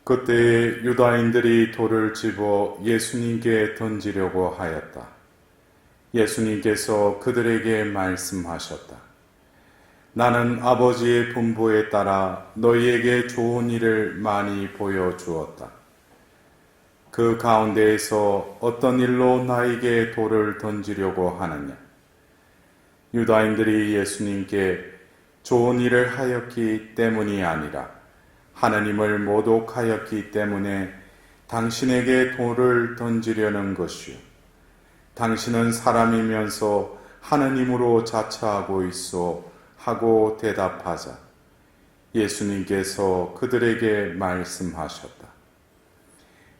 그때 유다인들이 돌을 집어 예수님께 던지려고 하였다. 예수님께서 그들에게 말씀하셨다. 나는 아버지의 분부에 따라 너희에게 좋은 일을 많이 보여주었다. 그 가운데에서 어떤 일로 나에게 돌을 던지려고 하느냐? 유다인들이 예수님께 좋은 일을 하였기 때문이 아니라 하나님을 모독하였기 때문에 당신에게 돌을 던지려는 것이요. 당신은 사람이면서 하느님으로 자처하고 있어 하고 대답하자 예수님께서 그들에게 말씀하셨다.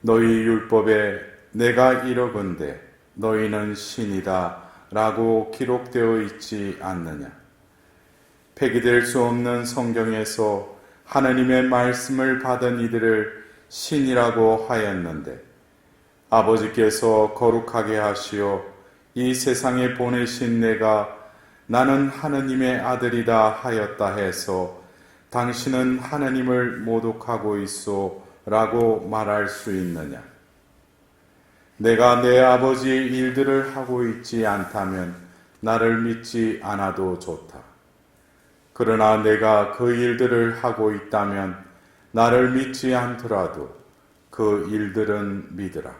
너희 율법에 내가 이러건대 너희는 신이다 라고 기록되어 있지 않느냐. 폐기될 수 없는 성경에서 하나님의 말씀을 받은 이들을 신이라고 하였는데 아버지께서 거룩하게 하시어 이 세상에 보내신 내가 나는 하느님의 아들이다 하였다 해서 당신은 하나님을 모독하고 있소 라고 말할 수 있느냐. 내가 내 아버지의 일들을 하고 있지 않다면 나를 믿지 않아도 좋다. 그러나 내가 그 일들을 하고 있다면 나를 믿지 않더라도 그 일들은 믿으라.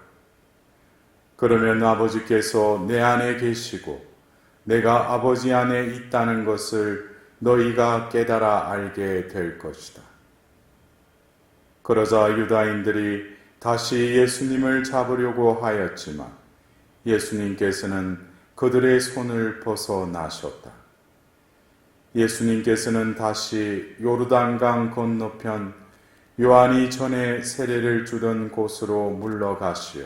그러면 아버지께서 내 안에 계시고 내가 아버지 안에 있다는 것을 너희가 깨달아 알게 될 것이다. 그러자 유다인들이 다시 예수님을 잡으려고 하였지만 예수님께서는 그들의 손을 벗어나셨다. 예수님께서는 다시 요르단강 건너편 요한이 전에 세례를 주던 곳으로 물러가시어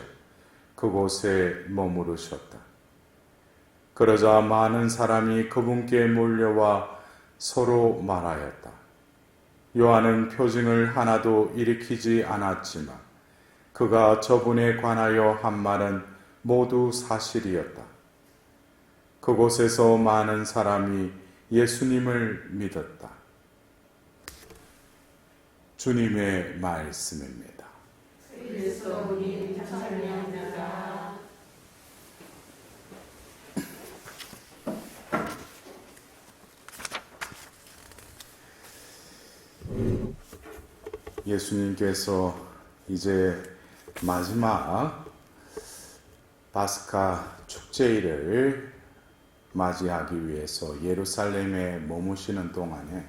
그곳에 머무르셨다. 그러자 많은 사람이 그분께 몰려와 서로 말하였다. 요한은 표징을 하나도 일으키지 않았지만 그가 저분에 관하여 한 말은 모두 사실이었다. 그곳에서 많은 사람이 예수님을 믿었다. 주님의 말씀입니다. 그리스도님 찬양합니다. 예수님께서 이제 마지막 파스카 축제일을 맞이하기 위해서 예루살렘에 머무시는 동안에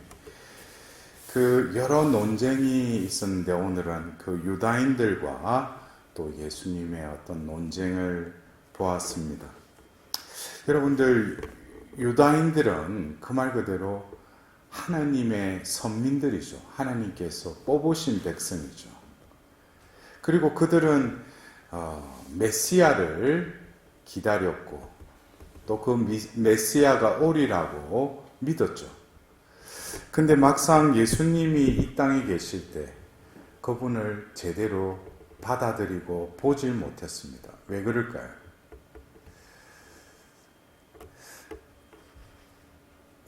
그 여러 논쟁이 있었는데 오늘은 그 유다인들과 또 예수님의 어떤 논쟁을 보았습니다. 여러분들, 유다인들은 그 말 그대로 하나님의 선민들이죠. 하나님께서 뽑으신 백성이죠. 그리고 그들은 메시아를 기다렸고 또 그 메시아가 오리라고 믿었죠. 근데 막상 예수님이 이 땅에 계실 때 그분을 제대로 받아들이고 보질 못했습니다. 왜 그럴까요?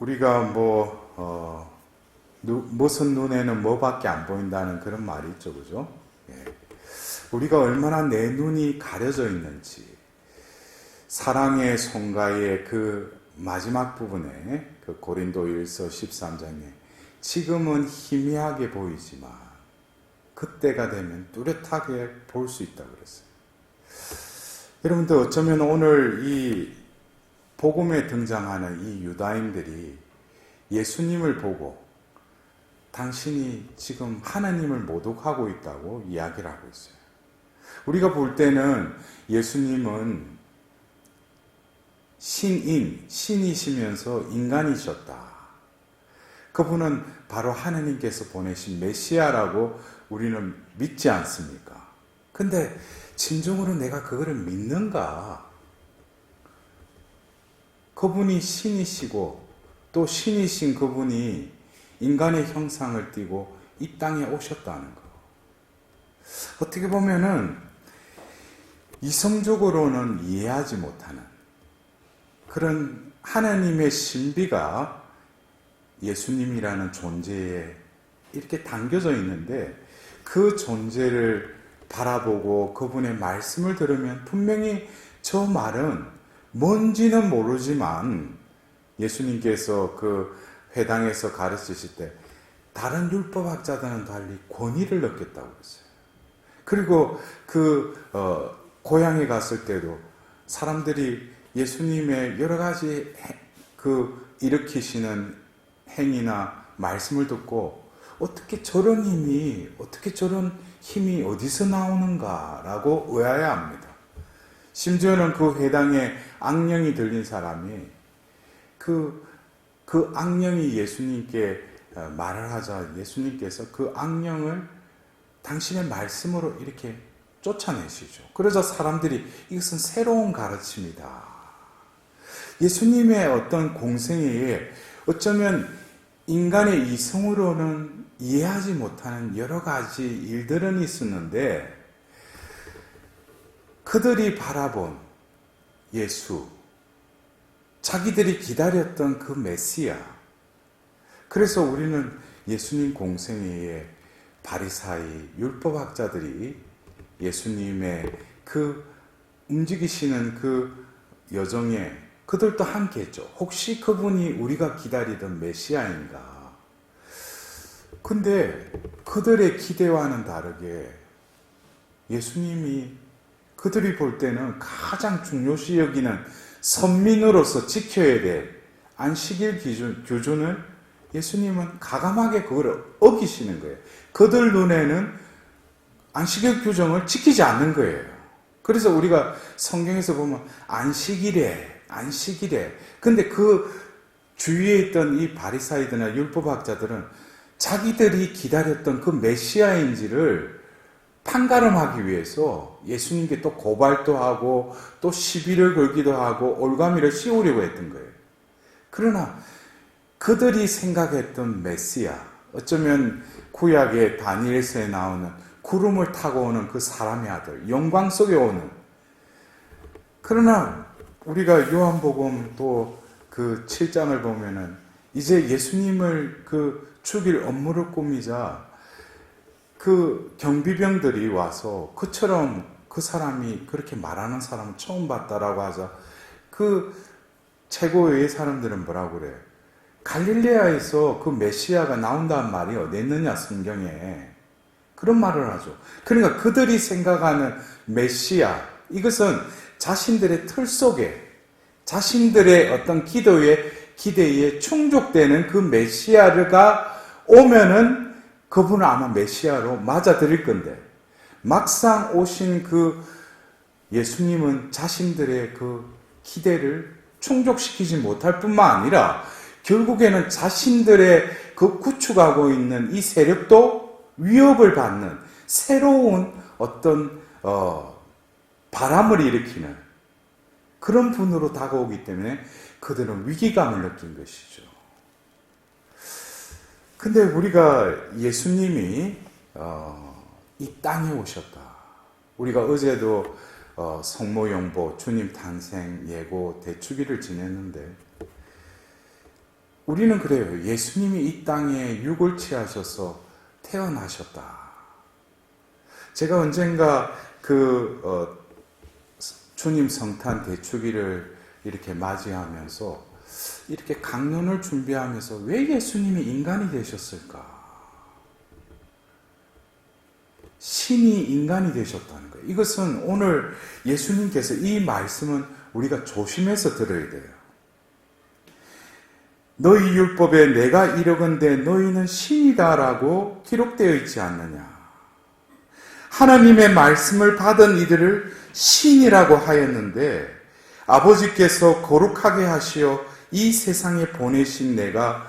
우리가 무슨 눈에는 뭐밖에 안 보인다는 그런 말이 있죠, 그죠? 예. 우리가 얼마나 내 눈이 가려져 있는지, 사랑의 송가의 그 마지막 부분에 그 고린도일서 13장에 지금은 희미하게 보이지만 그때가 되면 뚜렷하게 볼 수 있다고 그랬어요. 여러분들, 어쩌면 오늘 이 복음에 등장하는 이 유다인들이 예수님을 보고 당신이 지금 하나님을 모독하고 있다고 이야기를 하고 있어요. 우리가 볼 때는 예수님은 신이시면서 인간이셨다. 그분은 바로 하나님께서 보내신 메시아라고 우리는 믿지 않습니까? 근데 진정으로 내가 그거를 믿는가? 그분이 신이시고 또 신이신 그분이 인간의 형상을 띠고 이 땅에 오셨다는 거. 어떻게 보면은 이성적으로는 이해하지 못하는 그런 하나님의 신비가 예수님이라는 존재에 이렇게 담겨져 있는데 그 존재를 바라보고 그분의 말씀을 들으면 분명히 저 말은 뭔지는 모르지만 예수님께서 그 회당에서 가르치실 때 다른 율법학자들은 달리 권위를 느꼈다고 했어요. 그리고 고향에 갔을 때도 사람들이 예수님의 여러 가지 일으키시는 행위나 말씀을 듣고 어떻게 저런 힘이 어디서 나오는가라고 의아해합니다. 심지어는 그 회당에 악령이 들린 사람이 그 악령이 예수님께 말을 하자 예수님께서 그 악령을 당신의 말씀으로 이렇게 쫓아내시죠. 그래서 사람들이 이것은 새로운 가르침이다. 예수님의 어떤 공생애에 어쩌면 인간의 이성으로는 이해하지 못하는 여러 가지 일들은 있었는데 그들이 바라본 예수, 자기들이 기다렸던 그 메시아. 그래서 우리는 예수님 공생애에 바리사이, 율법학자들이 예수님의 그 움직이시는 그 여정에 그들도 함께 했죠. 혹시 그분이 우리가 기다리던 메시아인가? 근데 그들의 기대와는 다르게 예수님이 그들이 볼 때는 가장 중요시 여기는 선민으로서 지켜야 될 안식일 규준을 예수님은 가감하게 그걸 어기시는 거예요. 그들 눈에는 안식일 규정을 지키지 않는 거예요. 그래서 우리가 성경에서 보면 안식일에. 근데 그 주위에 있던 이 바리사이드나 율법학자들은 자기들이 기다렸던 그 메시아인지를 판가름하기 위해서 예수님께 또 고발도 하고 또 시비를 걸기도 하고 올가미를 씌우려고 했던 거예요. 그러나 그들이 생각했던 메시아, 어쩌면 구약의 다니엘서에 나오는 구름을 타고 오는 그 사람의 아들, 영광 속에 오는. 그러나 우리가 요한복음 또 그 7장을 보면은 이제 예수님을 죽일 업무를 꾸미자 그 경비병들이 와서 그처럼 그 사람이 그렇게 말하는 사람을 처음 봤다라고 하자 그 최고의 사람들은 뭐라고 그래? 갈릴레아에서 그 메시아가 나온다는 말이 어디 있느냐 성경에. 그런 말을 하죠. 그러니까 그들이 생각하는 메시아, 이것은 자신들의 틀 속에 자신들의 어떤 기대에 충족되는 그 메시아가 오면은 그분을 아마 메시아로 맞아들일 건데 막상 오신 그 예수님은 자신들의 그 기대를 충족시키지 못할 뿐만 아니라 결국에는 자신들의 그 구축하고 있는 이 세력도 위협을 받는 새로운 어떤 바람을 일으키는 그런 분으로 다가오기 때문에 그들은 위기감을 느낀 것이죠. 근데 우리가 예수님이 이 땅에 오셨다. 우리가 어제도 성모용보 주님 탄생 예고 대축일을 지냈는데 우리는 그래요. 예수님이 이 땅에 육을 취하셔서 태어나셨다. 제가 언젠가 주님 성탄 대축일을 이렇게 맞이하면서 이렇게 강론을 준비하면서 왜 예수님이 인간이 되셨을까? 신이 인간이 되셨다는 거예요. 이것은 오늘 예수님께서 이 말씀은 우리가 조심해서 들어야 돼요. 너희 율법에 내가 이르건대 너희는 신이다라고 기록되어 있지 않느냐. 하나님의 말씀을 받은 이들을 신이라고 하였는데 아버지께서 거룩하게 하시어 이 세상에 보내신 내가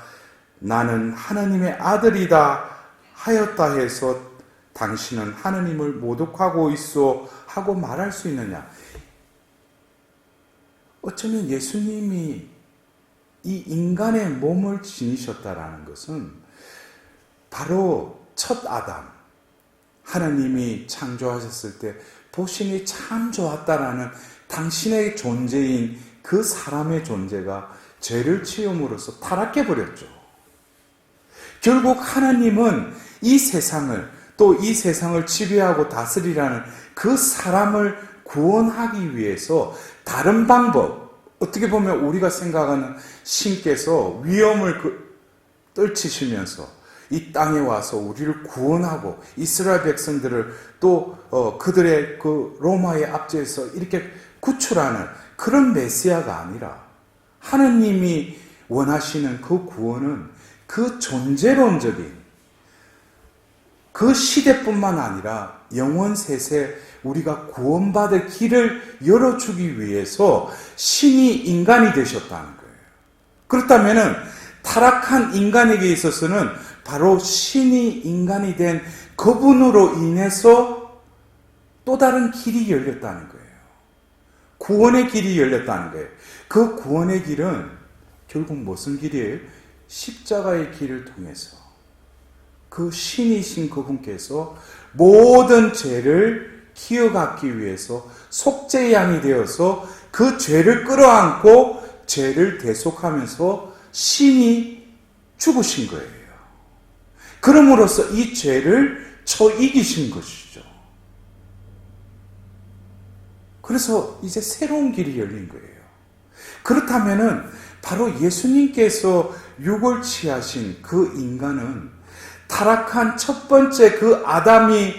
나는 하나님의 아들이다 하였다 해서 당신은 하나님을 모독하고 있어 하고 말할 수 있느냐. 어쩌면 예수님이 이 인간의 몸을 지니셨다라는 것은 바로 첫 아담, 하나님이 창조하셨을 때 보시니 참 좋았다라는 당신의 존재인 그 사람의 존재가 죄를 지음으로써 타락해 버렸죠. 결국 하나님은 이 세상을 또 이 세상을 지배하고 다스리라는 그 사람을 구원하기 위해서 다른 방법, 어떻게 보면 우리가 생각하는 신께서 위험을 떨치시면서 이 땅에 와서 우리를 구원하고 이스라엘 백성들을 또 그들의 그 로마의 압제에서 이렇게 구출하는 그런 메시아가 아니라 하느님이 원하시는 그 구원은 그 존재론적인 그 시대뿐만 아니라 영원세세 우리가 구원받을 길을 열어주기 위해서 신이 인간이 되셨다는 거예요. 그렇다면 타락한 인간에게 있어서는 바로 신이 인간이 된 그분으로 인해서 또 다른 길이 열렸다는 거예요. 구원의 길이 열렸다는 거예요. 그 구원의 길은 결국 무슨 길이에요? 십자가의 길을 통해서 그 신이신 그분께서 모든 죄를 키워갖기 위해서 속죄양이 되어서 그 죄를 끌어안고 죄를 대속하면서 신이 죽으신 거예요. 그럼으로써 이 죄를 이기신 것이죠. 그래서 이제 새로운 길이 열린 거예요. 그렇다면은 바로 예수님께서 육을 취하신 그 인간은 타락한 첫 번째 그 아담이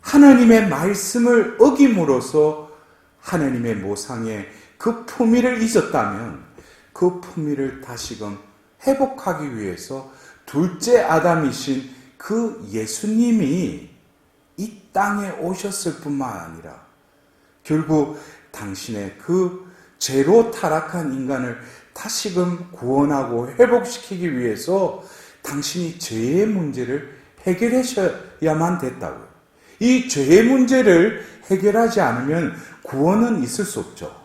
하나님의 말씀을 어김으로써 하나님의 모상에 그 품위를 잊었다면 그 품위를 다시금 회복하기 위해서 둘째 아담이신 그 예수님이 이 땅에 오셨을 뿐만 아니라 결국 당신의 그 죄로 타락한 인간을 다시금 구원하고 회복시키기 위해서 당신이 죄의 문제를 해결하셔야만 됐다고요. 이 죄의 문제를 해결하지 않으면 구원은 있을 수 없죠.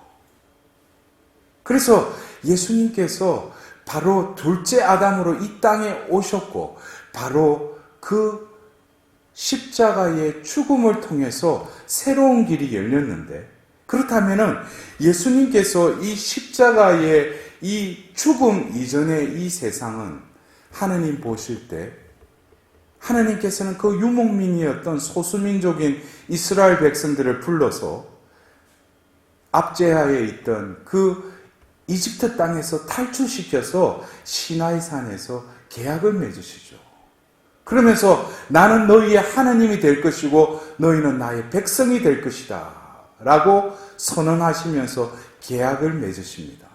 그래서 예수님께서 바로 둘째 아담으로 이 땅에 오셨고 바로 그 십자가의 죽음을 통해서 새로운 길이 열렸는데 그렇다면 예수님께서 이 십자가의 이 죽음 이전의 이 세상은 하느님 보실 때 하느님께서는 그 유목민이었던 소수민족인 이스라엘 백성들을 불러서 압제하에 있던 그 이집트 땅에서 탈출시켜서 시나이산에서 계약을 맺으시죠. 그러면서 나는 너희의 하느님이 될 것이고 너희는 나의 백성이 될 것이다 라고 선언하시면서 계약을 맺으십니다.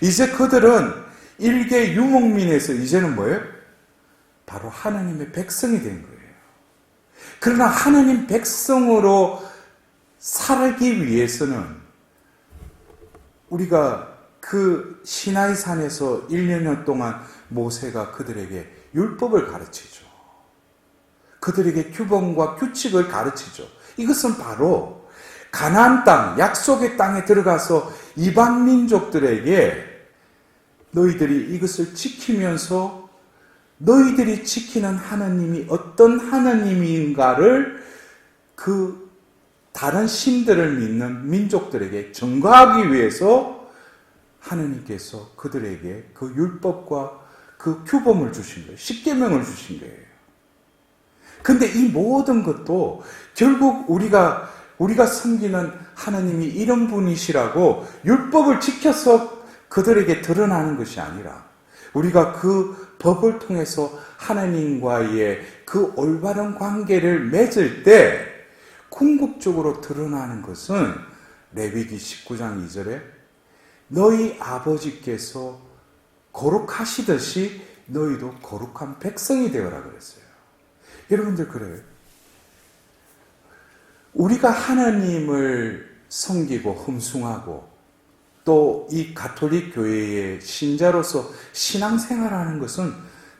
이제 그들은 일개 유목민에서 이제는 뭐예요? 바로 하나님의 백성이 된 거예요. 그러나 하나님 백성으로 살기 위해서는 우리가 그 시나이산에서 1년 동안 모세가 그들에게 율법을 가르치죠. 그들에게 규범과 규칙을 가르치죠. 이것은 바로 가나안 땅, 약속의 땅에 들어가서 이방 민족들에게 너희들이 이것을 지키면서 너희들이 지키는 하나님이 어떤 하나님인가를 그 다른 신들을 믿는 민족들에게 전가하기 위해서 하나님께서 그들에게 그 율법과 그 규범을 주신 거예요. 십계명을 주신 거예요. 근데 이 모든 것도 결국 우리가 섬기는 하나님이 이런 분이시라고 율법을 지켜서 그들에게 드러나는 것이 아니라 우리가 그 법을 통해서 하나님과의 그 올바른 관계를 맺을 때 궁극적으로 드러나는 것은 레위기 19장 2절에 너희 아버지께서 거룩하시듯이 너희도 거룩한 백성이 되어라 그랬어요. 여러분들 그래요. 우리가 하나님을 섬기고 흠숭하고 또 이 가톨릭 교회의 신자로서 신앙생활하는 것은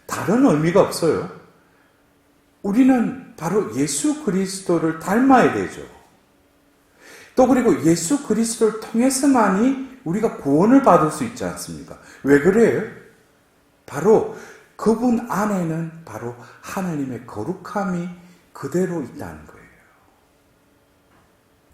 다른 의미가 없어요. 우리는 바로 예수 그리스도를 닮아야 되죠. 또 그리고 예수 그리스도를 통해서만이 우리가 구원을 받을 수 있지 않습니까? 왜 그래요? 바로 그분 안에는 바로 하나님의 거룩함이 그대로 있다는 거예요.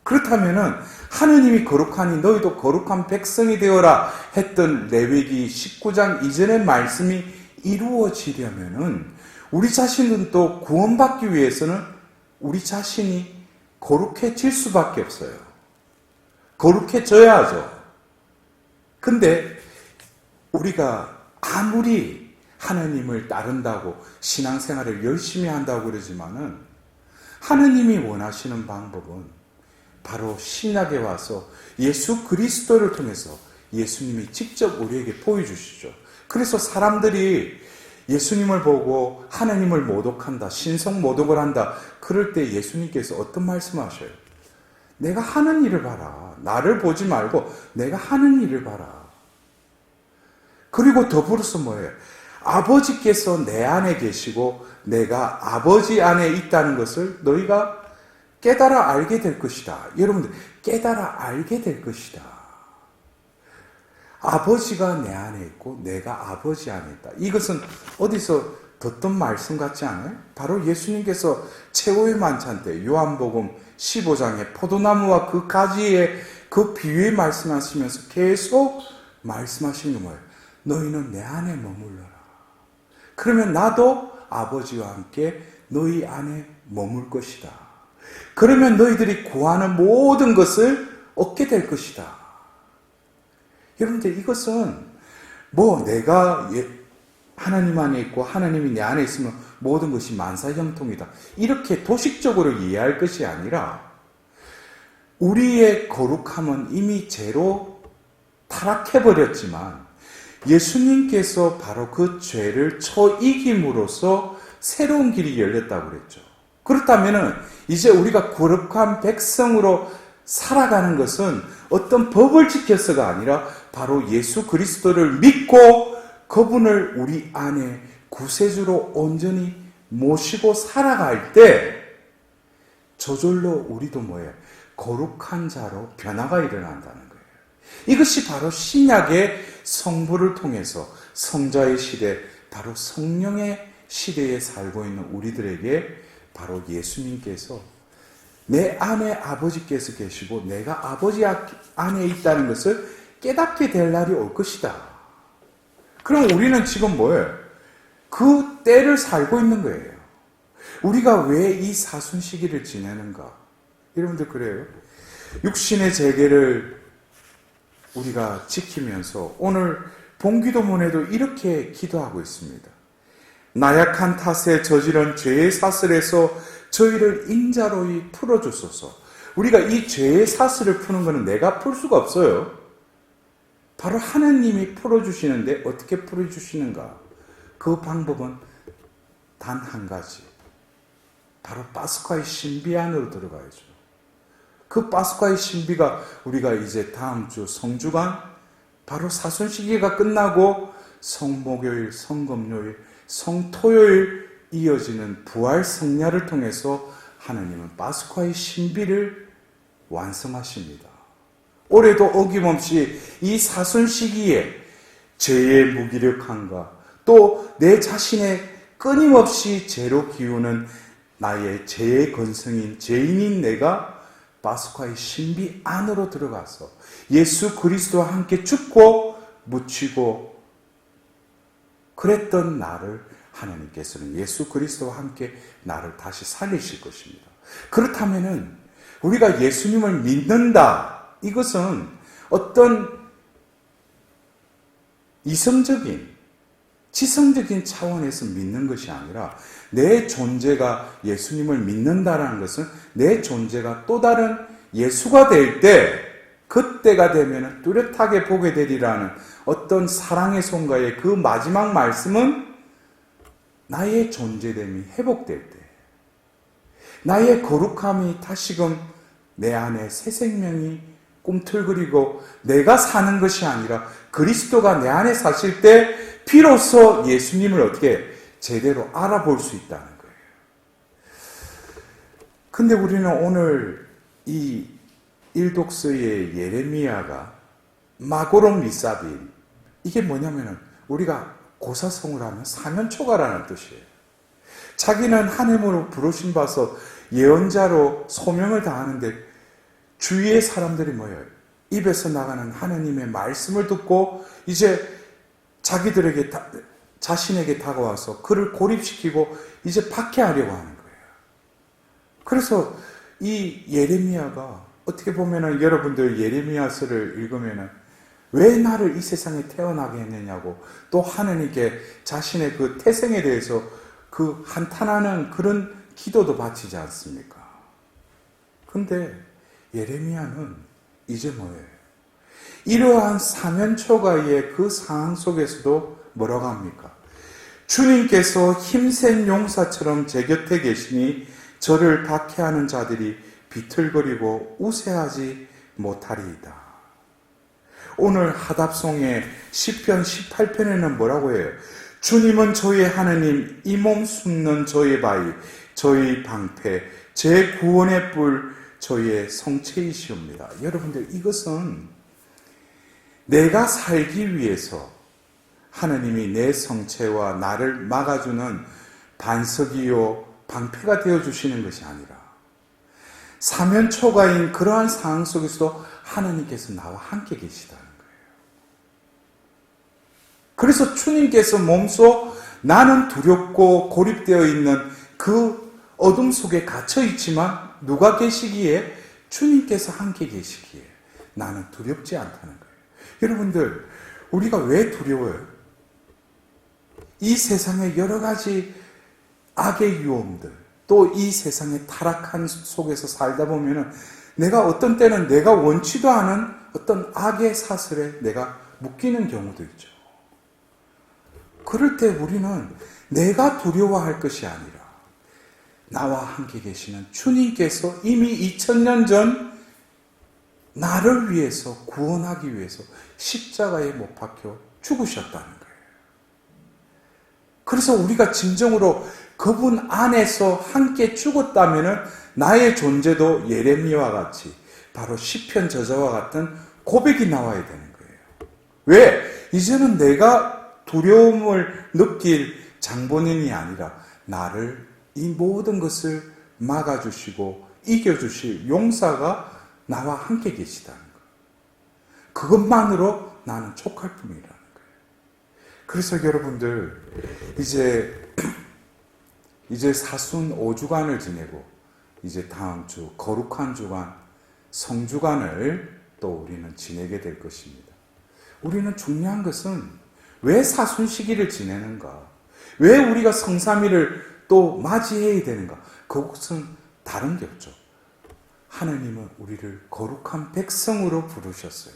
그렇다면은 하느님이 거룩하니 너희도 거룩한 백성이 되어라 했던 레위기 19장 이전의 말씀이 이루어지려면은 우리 자신은 또 구원받기 위해서는 우리 자신이 거룩해질 수밖에 없어요. 거룩해져야죠. 근데 우리가 아무리 하나님을 따른다고 신앙생활을 열심히 한다고 그러지만은 하나님이 원하시는 방법은 바로 신약에 와서 예수 그리스도를 통해서 예수님이 직접 우리에게 보여주시죠. 그래서 사람들이 예수님을 보고 하나님을 모독한다, 신성 모독을 한다, 그럴 때 예수님께서 어떤 말씀하셔요? 내가 하는 일을 봐라. 나를 보지 말고 내가 하는 일을 봐라. 그리고 더불어서 뭐예요? 아버지께서 내 안에 계시고 내가 아버지 안에 있다는 것을 너희가 깨달아 알게 될 것이다. 여러분들, 깨달아 알게 될 것이다. 아버지가 내 안에 있고 내가 아버지 안에 있다. 이것은 어디서 듣던 말씀 같지 않아요? 바로 예수님께서 최후의 만찬 때 요한복음 15장에 포도나무와 그 가지의 그 비유에 말씀하시면서 계속 말씀하시는 게 뭐예요? 너희는 내 안에 머물러라. 그러면 나도 아버지와 함께 너희 안에 머물 것이다. 그러면 너희들이 구하는 모든 것을 얻게 될 것이다. 여러분들, 이것은 뭐 내가 하나님 안에 있고 하나님이 내 안에 있으면 모든 것이 만사형통이다, 이렇게 도식적으로 이해할 것이 아니라 우리의 거룩함은 이미 죄로 타락해버렸지만 예수님께서 바로 그 죄를 처이김으로써 새로운 길이 열렸다고 그랬죠. 그렇다면 이제 우리가 거룩한 백성으로 살아가는 것은 어떤 법을 지켜서가 아니라 바로 예수 그리스도를 믿고 그분을 우리 안에 구세주로 온전히 모시고 살아갈 때 저절로 우리도 뭐예요? 거룩한 자로 변화가 일어난다는 거예요. 이것이 바로 신약의 성부를 통해서 성자의 시대, 바로 성령의 시대에 살고 있는 우리들에게 바로 예수님께서 내 안에 아버지께서 계시고 내가 아버지 안에 있다는 것을 깨닫게 될 날이 올 것이다. 그럼 우리는 지금 뭐예요? 그 때를 살고 있는 거예요. 우리가 왜 이 사순 시기를 지내는가? 여러분들, 그래요? 육신의 재계를 우리가 지키면서 오늘 본기도문에도 이렇게 기도하고 있습니다. 나약한 탓에 저지른 죄의 사슬에서 저희를 인자로이 풀어주소서. 우리가 이 죄의 사슬을 푸는 것은 내가 풀 수가 없어요. 바로 하나님이 풀어주시는데 어떻게 풀어주시는가? 그 방법은 단 한 가지. 바로 파스카의 신비 안으로 들어가야죠. 그 파스카의 신비가 우리가 이제 다음 주 성주간 바로 사순시기가 끝나고 성목요일, 성금요일, 성토요일 이어지는 부활 성야를 통해서 하나님은 파스카의 신비를 완성하십니다. 올해도 어김없이 이 사순시기에 죄의 무기력함과 또 내 자신의 끊임없이 죄로 기우는 나의 죄의 근성인 죄인인 내가 파스카의 신비 안으로 들어가서 예수 그리스도와 함께 죽고 묻히고 그랬던 나를 하나님께서는 예수 그리스도와 함께 나를 다시 살리실 것입니다. 그렇다면은 우리가 예수님을 믿는다, 이것은 어떤 이성적인 지성적인 차원에서 믿는 것이 아니라 내 존재가 예수님을 믿는다라는 것은 내 존재가 또 다른 예수가 될 때, 그때가 되면 뚜렷하게 보게 되리라는 어떤 사랑의 손가의 그 마지막 말씀은 나의 존재됨이 회복될 때, 나의 거룩함이 다시금 내 안에 새 생명이 꿈틀거리고 내가 사는 것이 아니라 그리스도가 내 안에 사실 때 비로소 예수님을 어떻게 제대로 알아볼 수 있다는 거예요. 근데 우리는 오늘 이 일독서의 예레미야가 마고롬 미사빈, 이게 뭐냐면은 우리가 고사성을 하면 사면초가라는 뜻이에요. 자기는 하나님으로 부르심 받아서 예언자로 소명을 다하는데 주위의 사람들이 뭐예요? 입에서 나가는 하나님의 말씀을 듣고 이제 자기들에게 자신에게 다가와서 그를 고립시키고 이제 박해하려고 하는 거예요. 그래서 이 예레미야가 어떻게 보면은 여러분들 예레미야서를 읽으면은 왜 나를 이 세상에 태어나게 했느냐고 또 하나님께 자신의 그 태생에 대해서 그 한탄하는 그런 기도도 바치지 않습니까? 근데 예레미야는 이제 뭐예요? 이러한 사면 초가의 그 상황 속에서도 뭐라고 합니까? 주님께서 힘센 용사처럼 제 곁에 계시니 저를 박해하는 자들이 비틀거리고 우세하지 못하리이다. 오늘 하답송의 시편 18편에는 뭐라고 해요? 주님은 저의 하나님, 이 몸 숨는 저의 바위, 저의 방패, 제 구원의 뿔, 저의 성체이시옵니다. 여러분들, 이것은 내가 살기 위해서 하나님이 내 성체와 나를 막아주는 반석이요 방패가 되어주시는 것이 아니라 사면초가인 그러한 상황 속에서도 하나님께서 나와 함께 계시다는 거예요. 그래서 주님께서 몸소 나는 두렵고 고립되어 있는 그 어둠 속에 갇혀 있지만 누가 계시기에? 주님께서 함께 계시기에 나는 두렵지 않다는 거예요. 여러분들, 우리가 왜 두려워요? 이 세상의 여러 가지 악의 유혹들, 또 이 세상의 타락한 속에서 살다 보면은 내가 어떤 때는 내가 원치도 않은 어떤 악의 사슬에 내가 묶이는 경우도 있죠. 그럴 때 우리는 내가 두려워할 것이 아니라 나와 함께 계시는 주님께서 이미 2000년 전 나를 위해서 구원하기 위해서 십자가에 못 박혀 죽으셨다는 거예요. 그래서 우리가 진정으로 그분 안에서 함께 죽었다면 나의 존재도 예레미야와 같이 바로 시편 저자와 같은 고백이 나와야 되는 거예요. 왜? 이제는 내가 두려움을 느낄 장본인이 아니라 나를 이 모든 것을 막아주시고 이겨주실 용사가 나와 함께 계시다는 거예요. 그것만으로 나는 족할 뿐이라는 거예요. 그래서 여러분들 이제 사순 5주간을 지내고 이제 다음 주 거룩한 주간 성주간을 또 우리는 지내게 될 것입니다. 우리는 중요한 것은 왜 사순 시기를 지내는가? 왜 우리가 성삼일을 또 맞이해야 되는가? 그것은 다른 게 없죠. 하나님은 우리를 거룩한 백성으로 부르셨어요.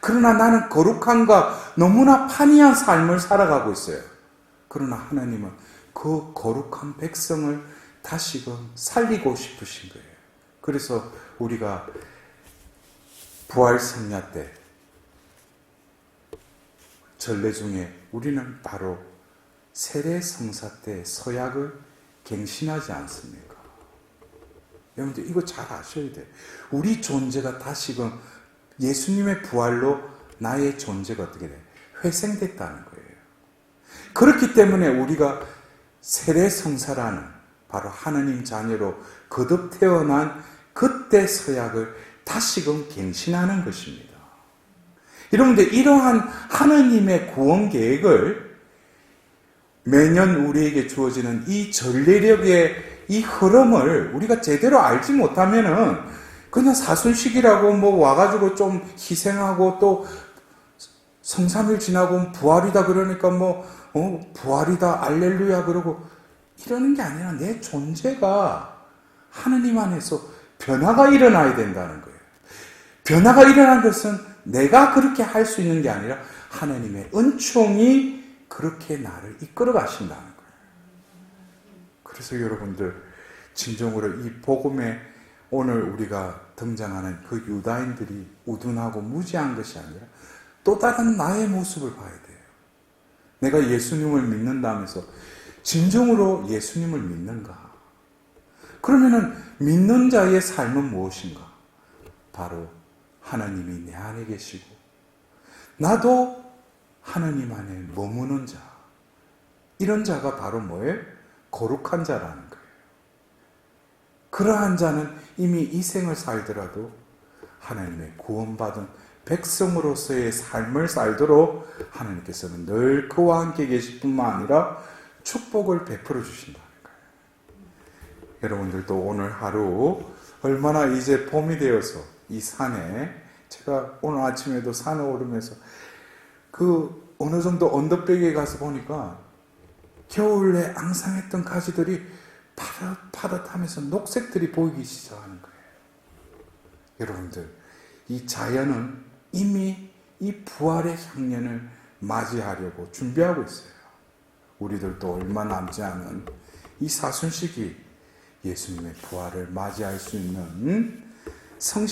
그러나 나는 거룩함과 너무나 판이한 삶을 살아가고 있어요. 그러나 하나님은 그 거룩한 백성을 다시금 살리고 싶으신 거예요. 그래서 우리가 부활 성야 때 전례 중에 우리는 바로 세례 성사 때 서약을 갱신하지 않습니까? 여러분들 이거 잘 아셔야 돼요. 우리 존재가 다시금 예수님의 부활로 나의 존재가 어떻게 돼요? 회생됐다는 거예요. 그렇기 때문에 우리가 세례 성사라는 바로 하나님 자녀로 거듭 태어난 그때 서약을 다시금 갱신하는 것입니다. 여러분들 이러한 하나님의 구원 계획을 매년 우리에게 주어지는 이 전례력의 이 흐름을 우리가 제대로 알지 못하면은 그냥 사순식이라고 뭐 와가지고 좀 희생하고 또 성삼일 지나고 부활이다 그러니까 부활이다 알렐루야 그러고 이러는 게 아니라 내 존재가 하느님 안에서 변화가 일어나야 된다는 거예요. 변화가 일어난 것은 내가 그렇게 할 수 있는 게 아니라 하나님의 은총이 그렇게 나를 이끌어 가신다는 거예요. 그래서 여러분들 진정으로 이 복음에 오늘 우리가 등장하는 그 유다인들이 우둔하고 무지한 것이 아니라 또 다른 나의 모습을 봐야 돼요. 내가 예수님을 믿는다면서 진정으로 예수님을 믿는가? 그러면은 믿는 자의 삶은 무엇인가? 바로 하나님이 내 안에 계시고 나도 하나님 안에 머무는 자. 이런 자가 바로 뭐예요? 거룩한 자라는 거예요. 그러한 자는 이미 이 생을 살더라도 하나님의 구원받은 백성으로서의 삶을 살도록 하나님께서는 늘 그와 함께 계실 뿐만 아니라 축복을 베풀어 주신다는 거예요. 여러분들도 오늘 하루 얼마나 이제 봄이 되어서 이 산에, 제가 오늘 아침에도 산에 오르면서 그 어느 정도 언덕배기에 가서 보니까 겨울에 앙상했던 가지들이 파릇파릇하면서 녹색들이 보이기 시작하는 거예요. 여러분들, 이 자연은 이미 이 부활의 향년을 맞이하려고 준비하고 있어요. 우리들도 얼마 남지 않은 이 사순식이 예수님의 부활을 맞이할 수 있는 성신